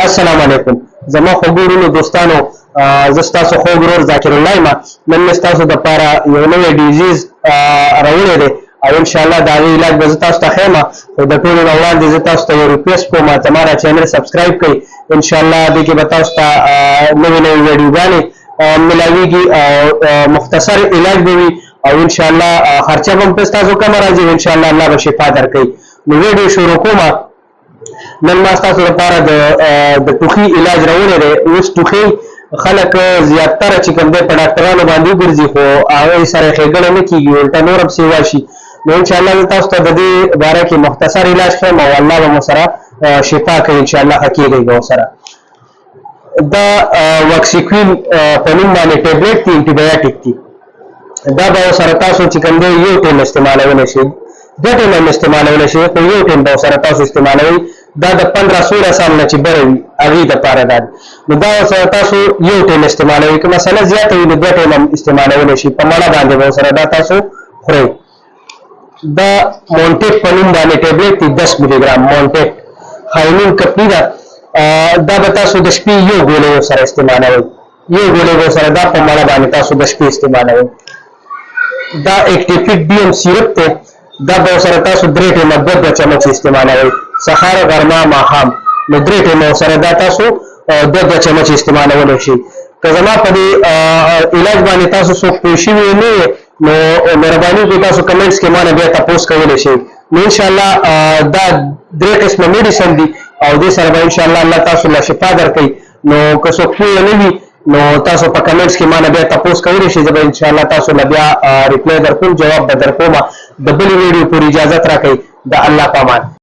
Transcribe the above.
السلام علیکم زما خوګورونو دوستانو زستاسو خوګرور ذاکر الله ما نن مستاسو د پاره یو نوې ډیزیز راوړی دی او ان شاء الله دا علاج به تاسو ته خیمه او د ټولو وړاندې زه تاسو ته ریکوست کوم چې ما چینل سبسکرایب کړئ ان شاء الله دې کې به تاسو ته نوې نوې ویډیوګانې ملاويږي او مختصر علاج به وي او ان شاء الله خرچه هم تاسو کم راځي ان شاء الله الله به شفا درکړي نو ویډیو شروع کوم نن ما تاسو لپاره د ټوخي علاج راوړی دی اوس ټوخي خلک زیاتره چې کوم دی په ډاکټرانو باندې ګرځي خو هغه سره ښېګڼه نه کیږي الټا نور هم سیوا شي نو ان شاء الله تاسو ته د دې باره کې مختصر علاج کوم او الله به مو سره شفا کوي ان شاء الله حقیقي به سره دا واکسیکوین په نوم باندې ټابلیټ دی انټي بایوټیک دی دا به سره تاسو چې کوم دی یو ټیم استعمالولی شي دا ټیم استعمالولی شي خو یو ټیم به سره تاسو استعمالوي دا د 15-16 سال نه چې بره وي هغې دپاره دا نو دا سره تاسو یو ټیم استعمالوي که مسله زیاته وي نو 2 ټیم هم استعمالولی شي په مړه باندې به سره دا تاسو خورئ دا مونټیک په نوم باندې ټابلیټ دی 10 ملي ګرام مونټیک هاینین کمپني ده دا به تاسو د شپې یو ګولۍ سره استعمالوئ یو ګولۍ سره دا په مړه باندې تاسو د شپې استعمالوئ دا اکټیفیټ ډي ام سیرپ دی دا به سره تاسو 3 ټیمه 2 چمچ استعمالوئ سهار غرمه ماښام نو 3 ټیمه سره دا تاسو 2 چمچ استعمالولی شي که زما په دې علاج باندې تاسو څوک پوه شوي نه نو مهرباني وکړئ تاسو کمنټس کې مانه بیا تپوس کولی شئ نو انشاءالله دا 3 قسمه میډیسن دي او دې سره به انشاءالله الله تاسو له شفا درکوي نو که څوک پوه نه وي نو تاسو په کمنټس کې مانه بیا تپوس کولی شئ زه به انشاءالله تاسو له بیا ریپلی درکوم جواب به درکوم د بلې ویډیو پورې اجازت راکړئ د الله په امان